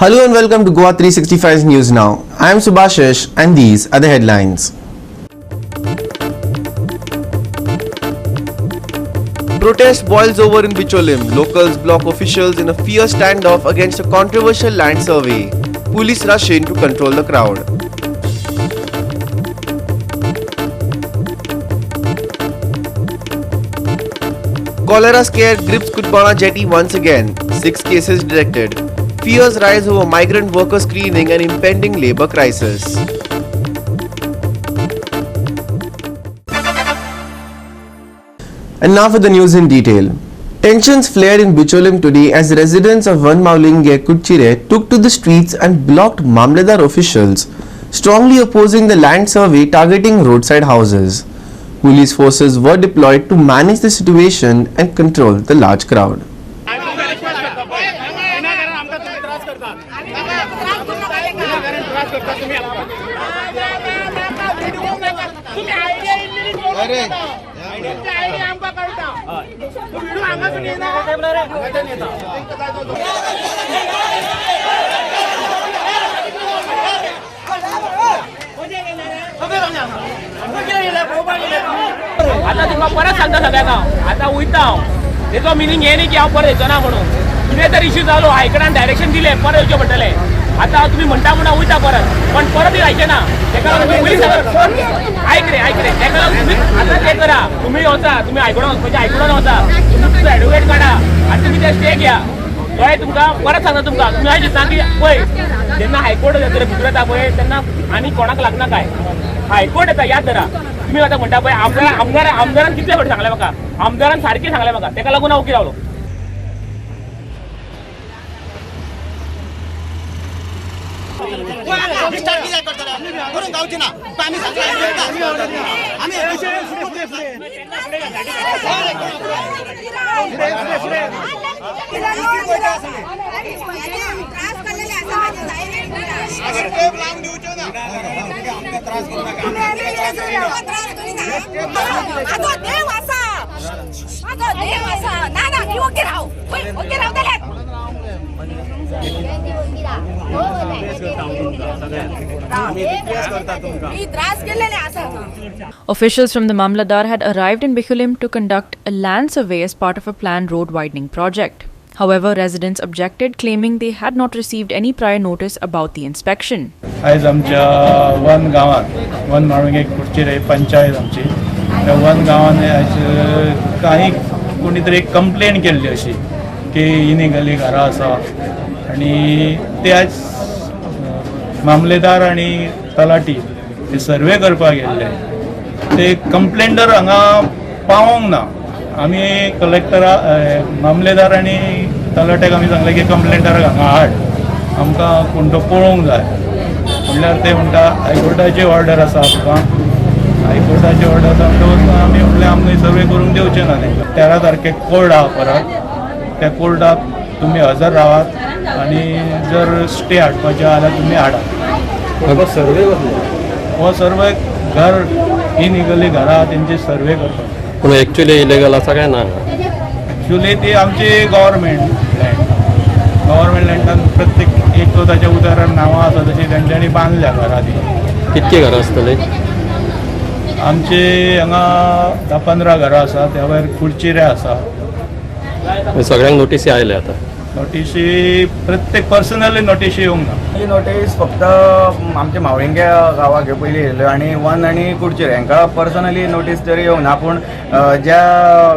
Hello and welcome to Goa 365's News Now. I am Subhashish and these are the headlines. Protest boils over in Bicholim. Locals block officials in a fierce standoff against a controversial land survey. Police rush in to control the crowd. Cholera scare grips Kutbana jetty once again. 6 cases detected. Fears rise over migrant worker screening and impending labour crisis. And now for the news in detail. Tensions flared in Bicholim today as residents of Vanmaulinge Kutchire took to the streets and blocked Mamledar officials, strongly opposing the land survey targeting roadside houses. Police forces were deployed to manage the situation and control the large crowd. आता तुम्हाला परत सांगता सगळ्यांना आता उयता त्याचा meaning हे नाही की हांव परत येतो ना म्हणून कितें तर इश्यू जालो हायकडान डायरेक्शन दिले परत येवचे पडटले आता तुम्ही म्हणटा म्हणून उयता पण परत येवचे ना तेका लागून तुम्ही पयलीं सांगता आयक रे तेका लागून तुम्ही आता ते करा तुम्ही वचा तुम्ही आयकडून वचा तुम्ही तुमचो एडवोकेट काढा आनी तुम्ही ते स्टे घ्या कळ्ळें तुमकां परत सांगता तुमकां तुम्ही अशें चिंता की पळय जेन्ना हायकोर्ट भितर येता पळय तेन्ना आनी कोणाक लागना काय हायकोर्ट येता याद धरा तुम्ही आता म्हणता पळय आमदारान कितले फावटी सांगलें म्हाका आमदारान सारकें सांगलें म्हाका तेका लागून हांव उकी रावलो Officials from the Mamladar had arrived in Bicholim to conduct a land survey as part of a planned road widening project. However, residents objected, claiming they had not received any prior notice about the inspection. आज आमच्या one गावात Vanmaulinge Kutchire panchayat आमची त्या one गावान आज काही कोणीतरी एक complaint केल्ली अशी की इनिगली घरां आसा आनी ते आज मामलेदार आनी तलाटी ते सर्वे करपाक गेल्ले ते कंप्लेंटर हांगा पावोंक ना आमी कलेक्टरा मामलेदार आनी तलाट्याक आमी सांगलें की कंप्लेंटराक हांगा हाड आमकां कोण तो पळोवंक जाय म्हणल्यार ते म्हणटा हायकोर्टाची ऑर्डर आसा तुका हायकोर्टाची ऑर्डर आसा म्हणटकूच आमी म्हणलें आमकां सर्वे करूंक दिवचें ना तेंकां 13 तारखेक कोर्ट आहा परत त्या कोर्टाक तुमी हजर रावात आनी जर स्टे हाडपाचें जाल्यार तुमी हाडात हो सर्वे घर इनिगली घरां तेंची सर्वे करपाक पूण एक्चुअली इलिगल आसा काय ना एक्चुअली ती आमची गव्हर्मेंट लँडान प्रत्येक एक तो ताच्या उदाहरण नांवां आसा तशी तेंच्यांनी बांदल्या घरां ती कितकी घरां आसतली आमची हांगा 10-15 घरां आसा त्या भायर कुडचिरे आसा सगळ्यांक नोटीसी आयल्या आता नोटीसी प्रत्येक पर्सनली नोटीसी येवंक ना ही नोटीस फक्त आमच्या मावळिंगे गांवाक ह्यो पयलीं येयल्यो आनी वन आनी कुडचिरे हांकां पर्सनली नोटीस तरी येवंक ना पूण ज्या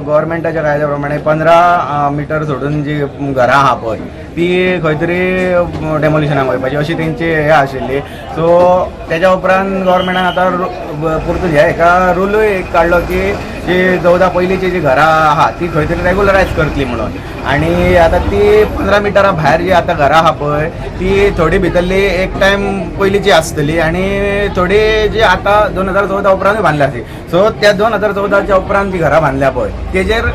गव्हर्मेंटाच्या कायद्या प्रमाणे 15 मिटर सोडून जी घरां आहा पळय ती खंय तरी डेमोलिशनाक वयपाची अशी तेंची हे आशिल्ली सो तेच्या उपरांत गव्हर्मेंटान आतां परतून हेका रुलूय काडलो की जी 14 पयलींची जी घरां आहा ती खंय तरी रेगुलरायज करतली म्हणून आनी आतां ती 15 मिटरा भायर जी आतां घरां आहा पळय ती थोडी भितरली एक टायम पयलींची आसतली आनी थोडी जी आतां 2014 उपरांत बांदल्या आसली सो त्या 2014च्या उपरांत जी घरां बांदल्या पळय तेजेर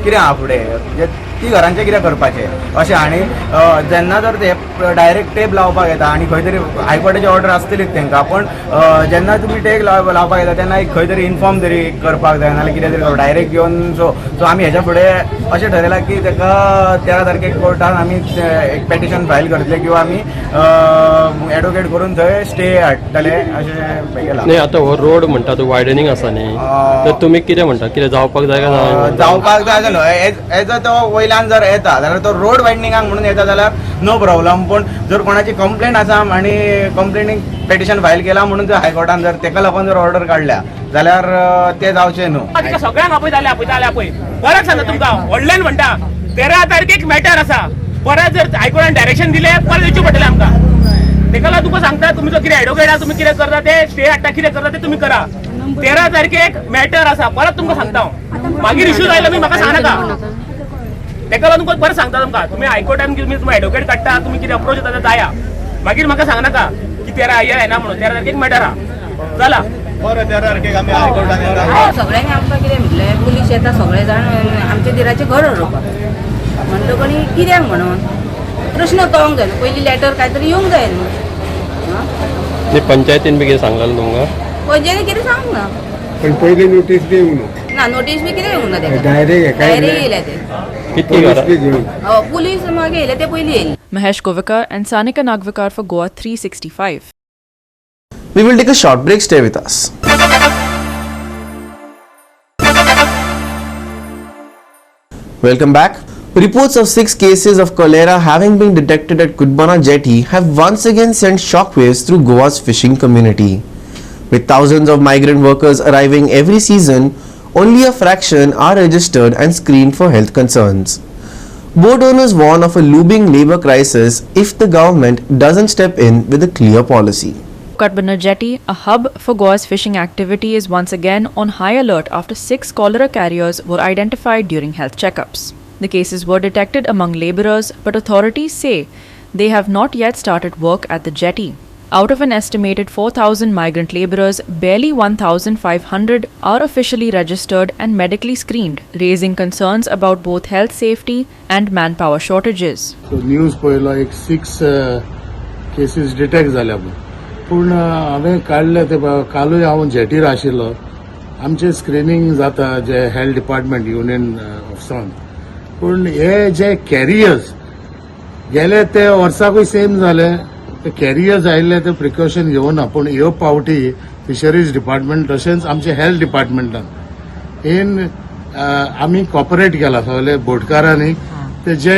कितें आहा फुडें ती घरांचें कितें करपाचें अशें. आनी जेन्ना जर ते डायरेक्ट टेप लावपाक येता आनी खंय तरी हायकोर्टाची ऑर्डर आसतलीच तेंकां, पण जेन्ना तुमी टेप लावपाक येता तेन्ना एक खंय तरी इन्फॉर्म तरी करपाक जाय, नाल्यार कितें तरी डायरेक्ट येवन सो आमी हेच्या फुडें अशें ठरयलां की ताका 13 तारखेक कोर्टान आमी एक पेटिशन फायल करतले किंवा आमी एडवोकेट करून थंय स्टे हाडटले अशें केलां. नाही आता हो रोड म्हणटा तो वायडनिंग आसा न्ही, तर तुमी कितें म्हणटा, कितें जावपाक जाय काय ना? जावपाक जाय जालो हेजो तो वयल्यान जर येता जाल्यार तो रोड वायडनिंगाक म्हणून येता जाल्यार नो प्रॉब्लम. पण जर कोणाची कंप्लेंट आसा आनी कंप्लेनीक पेटिशन फायल केला म्हणून जर हायकोर्टान जर ताका लागून जर ऑर्डर काडल्या जाल्यार ते जावचें न्हू. सगळ्यांक आपयताले पळय. परत सांगता तुमकां व्हडल्यान म्हणटा 13 तारखेक मॅटर आसा, परत जर हायकोर्टान डायरेक्शन दिले परत येवचें पडटलें आमकां. ताका लागून तुका सांगता तुमचो कितें एडवोकेट आहा, तुमी कितें करता ते स्टे हाडटा, कितें करता ते तुमी करा. 13 तारखेक मॅटर आसा, परत तुमकां सांगता हांव. मागीर इश्यू जायला मी म्हाका सांगनाका. ताका लागून तुमकां परत सांगता तुमकां, तुमी हायकोर्टान तुमी एडवोकेट काडटा, तुमी कितें अप्रोच येता ते जाया. मागीर म्हाका सांगनाका की 13 येना म्हणून. 13 तारखेक मॅटर आहा जाला. बरें 13 तारखेक आमी हायकोर्टान येता. सगळ्यांनी आमकां कितें म्हटलें, पुलीस येता सगळे जाण आमच्या दिराचें घर हडोवपाक. म्हणटकणी कित्याक म्हणून प्रश्न कळोंक जाय न्हू, पयलीं लेटर काय तरी येवंक जाय न्हू. न्ही पंचायतीन बी कितें सांगलेलें तुमकां? पयलीं कितें सांगूंक ना. पण पयलीं नोटीस बी येवंक ना, नोटीस बी कितें येवंक ना ना तेका. डायरेक्ट डायरेक्ट येयले ते. कितकी घरां? पुलीस मागीर येयले ते पयलीं येयले. Mahesh Kovakar and Sanika Nagvikar for Goa 365. We will take a short break. Stay with us. Welcome back. Reports of 6 cases of cholera having been detected at Kudbana jetty have once again sent shockwaves through Goa's fishing community. With thousands of migrant workers arriving every season, only a fraction are registered and screened for health concerns. Boat owners warn of a looming labour crisis if the government doesn't step in with a clear policy. Kudbana jetty, a hub for Goa's fishing activity, is once again on high alert after 6 cholera carriers were identified during health checkups. The cases were detected among labourers, but authorities say they have not yet started work at the jetty. Out of an estimated 4,000 migrant labourers, barely 1,500 are officially registered and medically screened, raising concerns about both health safety and manpower shortages. So news पळयलो एक 6 cases detect जाल्या पूण हांवें काडले ते कालूय हांव जेटीर आशिल्लो. आमचे स्क्रिनींग जाता जे हेल्थ डिपार्टमेंट युनियन ऑफिसान, पूण हे जे कॅरियर्स गेले ते वर्साकूय सेम जाले. ते कॅरियर्स आयिल्ले ते प्रिकॉशन घेवना, पूण ह्यो पावटी फिशरीज डिपार्टमेंट तशेंच आमचे हेल्थ डिपार्टमेंटान इन आमी कॉपरेट केला सगळे बोटकारांनी. ते जे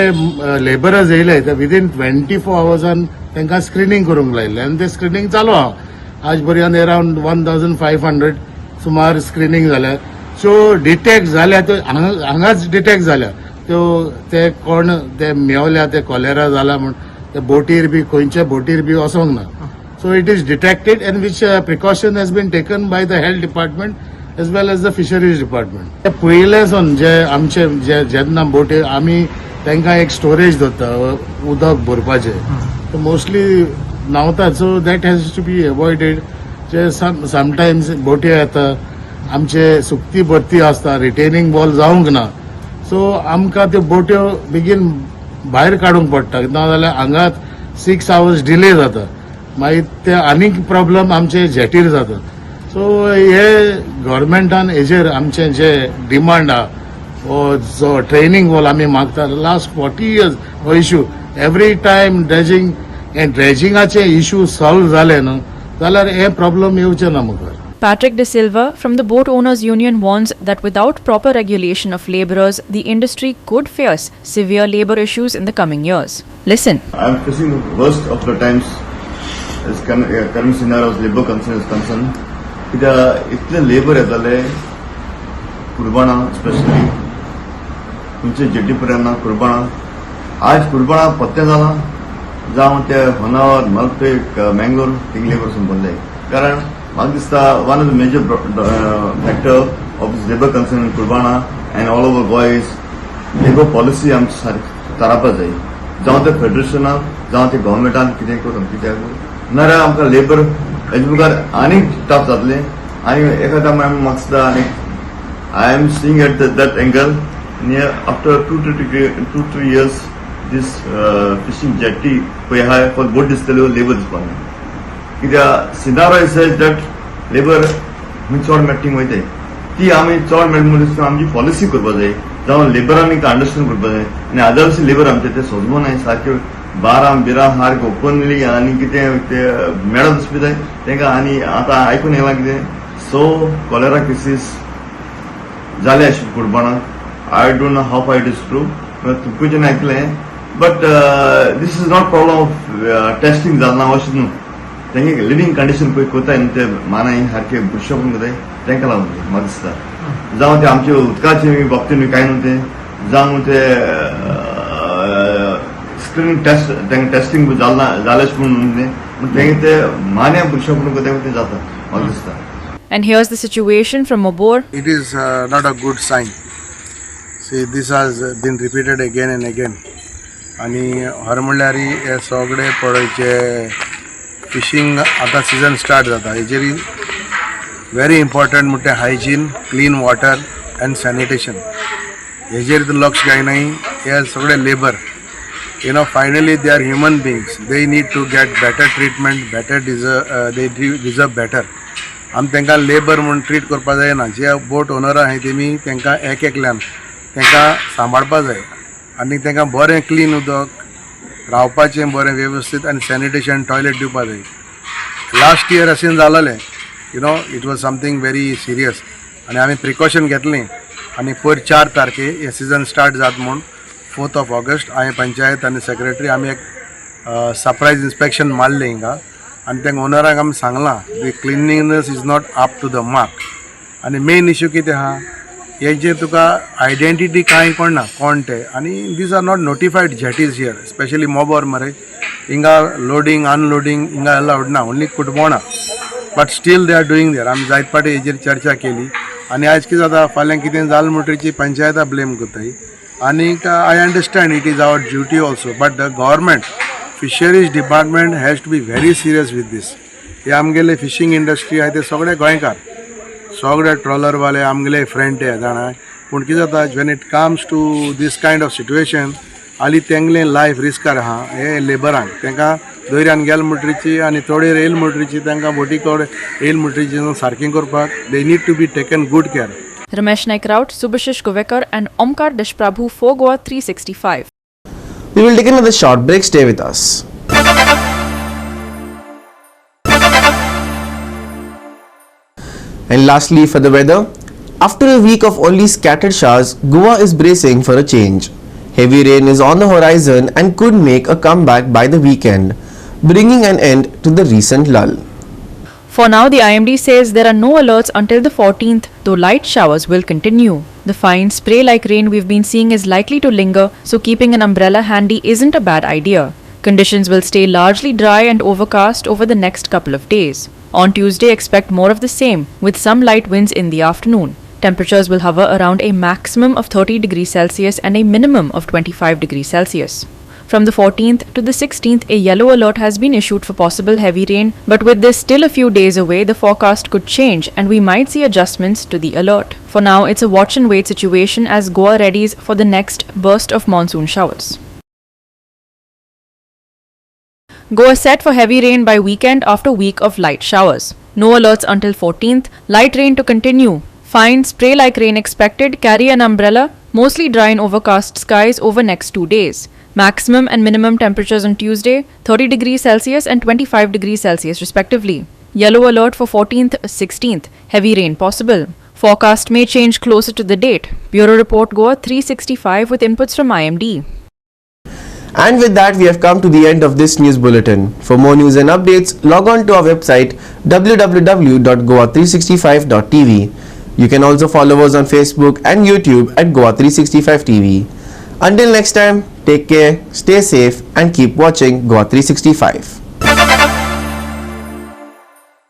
लेबरर्स येयले ते विदीन 24 आवर्सान तांकां स्क्रिनींग करूंक लायिल्लें आनी ते स्क्रिनींग चालू आहा. आज पर्यंत अरावंड 1,500 सुमार स्क्रिनींग जाल्या. सो डिटेक्ट जाल्या त्यो हांगाच डिटेक्ट जाल्या त्यो ते कोण ते मेवल्या ते कॉलेरा जाला म्हण ते बोटीर बी खंयचे बोटीर बी वचोंक ना. So it is detected and which precaution has been taken by the health department as well as the fisheries department. ते पयलेसून जे आमचे जेन्ना बोटी आमी तांकां एक स्टोरेज दवरता उदक भरपाचें मोस्टली न्हांवतात. So that has to be avoided. जे समटायम्स बोटी येता आमचे सुकती भरती आसता, रिटेनिंग वॉल जावंक ना. सो आमकां त्यो बोट्यो बेगीन भायर काडूंक पडटा, नाजाल्यार हांगात 6 आवर्स डिले जाता. मागीर ते आनीक प्रॉब्लम आमचे जेटीर जाता. सो हे गव्हर्मेंटान हेजेर आमचे जे डिमांड आहा जो ट्रेनिंग वॉल आमी मागता लास्ट 40 years हो इश्यू एवरी टायम ड्रेजिंग हे ड्रेजिंगाचे इश्यू सॉल्व जाले न्हू जाल्यार हे प्रॉब्लेम येवचे ना मुखार. Patrick De Silva from the Boat Owners Union warns that without proper regulation of labourers, the industry could face severe labour issues in the coming years. Listen. I am facing the worst of the times as current scenario as labour concern is concerned. इतले labour येताले कुर्बाना specially तुमचे jetty पर्यंत कुर्बाना. आज कुर्बाना पत्ते जाला जावं ते होनावर मलपेक मँगलोर थिंग लेबर संपले. कारण म्हाका दिसता one of the major factor of this labour concern in कुर्बाना and all over Goa is labour policy आमची सारकी थारावपाक जाय. जावं ते फेडरेशनान जावं ते गव्हर्मेंटान कितें करून कित्याक नाल्यार आमकां लेबर हेजे मुखार आनीक टफ जातलें. आनी एखादा म्हाका दिसता आनीक I am seeing at that angle After 2-3 years, this fishing jetty we have for boat distillery labor dispatch. The scenario is that labor चड मेटिंग वयता ती आमी चड मेळ म्हणून आमची पॉलिसी करपाक जाय जावं लेबरांनी अंडरस्टँड करपाक जाय आनी अदर्स लेबर आमचे ते सोजमो नाय सारके बारा बिरा सारके ओपनली आनी कितें ते मेळत दिसपी जाय तांकां आनी आतां आयकून येयलां कितें सो कॉलेरा केसीस जाले अशें कुडबाणाक I don't know how far it is true तुमच्यान आयकलें but this is not problem of testing जालना अशें न्हू तांकां लिव्हिंग कंडिशन पळय कोताय न्हू ते मानाय सारके बुश्य करून कोताय तांकां लागून म्हाका दिसता जावं ते आमचे उदकाचे बाबतींत कांय न्हू ते जावं ते स्क्रीनिंग टेस्ट तांकां टेस्टिंग जालें म्हणून तांकां ते मान्या बुश्य करून कोताय ते जाता म्हाका दिसता. And here's the situation from Mobor. It is not a good sign. See, this has been repeated again and again. आणि हर म्हणल्यार हे सगळे पळयचे फिशींग आतां सिजन स्टार्ट जाता हेजेर वेरी इम्पॉर्टंट म्हणटा hygiene clean water and sanitation हेजेर लक्ष घायनाय हे सगळे labour finally they are human beings they need to get better treatment better they deserve better आमी तांकां लेबर म्हणून ट्रीट करपा जायना जे बोट ओनर आहाय तेमी तांकां एकल्यान तांकां सांबाळपा जाय आनी तांकां बरें क्लीन उदक रावपाचें बरें वेवस्थीत आनी सॅनिटेशन टॉयलेट दिवपा जाय. लास्ट इयर अशें जालोलें it was something very serious आनी आमी प्रिकॉशन घेतलीं आनी पयर 4 तारखे हे सिजन स्टार्ट जाता म्हूण 4 ऑगस्ट हांवें पंचायत आनी सेक्रेटरी आमी एक सरप्रायज इन्स्पेक्शन मारलें हिंगा आनी तांकां ओनराक आमी सांगलां the cleanliness is not up to the mark आनी मेन इश्यू कितें आहा हेजे तुका आयडेंटिटी कांय पडना कोण ते आनी these are not notified jetties here specially Mobor मरे हिंगा लोडिंग अनलोडिंग हिंगा अलाउड ना ओन्ली कुडबोणा but still they are doing there आमी जायत पाटी हेजेर चर्चा केली आनी आयज कितें जाता फाल्यां कितें जालें म्हणटरीची पंचायता ब्लेम करताय आनीक I understand it is our duty also but the government fisheries department has to be very serious with this हे आमगेले फिशींग इंडस्ट्री आहाय ते सगळे गोंयकार सगळे ट्रॉलरवाले आमगेले फ्रेंड ते जाणा पूण कितें जाता when it comes to this kind of situation आली तेंगलें लायफ रिस्कार आहा हे लेबरांक तांकां दर्यान गेल म्हणटरीची आनी थोडेर येयले म्हणटरीची तांकां बोटी कडेन येयले म्हणटरीची सारकें करपाक they need to be taken good care. Ramesh Naik-Raut, Subhashish Govekar and Omkar Deshprabhu for Goa 365. We will take another short break. Stay with us. And lastly, for the weather, after a week of only scattered showers, Goa is bracing for a change. Heavy rain is on the horizon and could make a comeback by the weekend, bringing an end to the recent lull. For now, the IMD says there are no alerts until the 14th, though light showers will continue. The fine spray-like rain we've been seeing is likely to linger, so keeping an umbrella handy isn't a bad idea. Conditions will stay largely dry and overcast over the next couple of days. On Tuesday, expect more of the same, with some light winds in the afternoon. Temperatures will hover around a maximum of 30 degrees Celsius and a minimum of 25 degrees Celsius. From the 14th to the 16th, a yellow alert has been issued for possible heavy rain, but with this still a few days away, the forecast could change and we might see adjustments to the alert. For now, it's a watch and wait situation as Goa readies for the next burst of monsoon showers. Goa set for heavy rain by weekend after week of light showers. No alerts until 14th, light rain to continue. Fine spray-like rain expected, carry an umbrella, mostly dry and overcast skies over next 2 days. Maximum and minimum temperatures on Tuesday, 30 degrees Celsius and 25 degrees Celsius respectively. Yellow alert for 14th, 16th, heavy rain possible. Forecast may change closer to the date. Bureau Report Goa 365 with inputs from IMD. And with that, we have come to the end of this news bulletin. For more news and updates, log on to our website www.goa365.tv. You can also follow us on Facebook and YouTube at Goa365 TV. Until next time, take care, stay safe and keep watching Goa 365.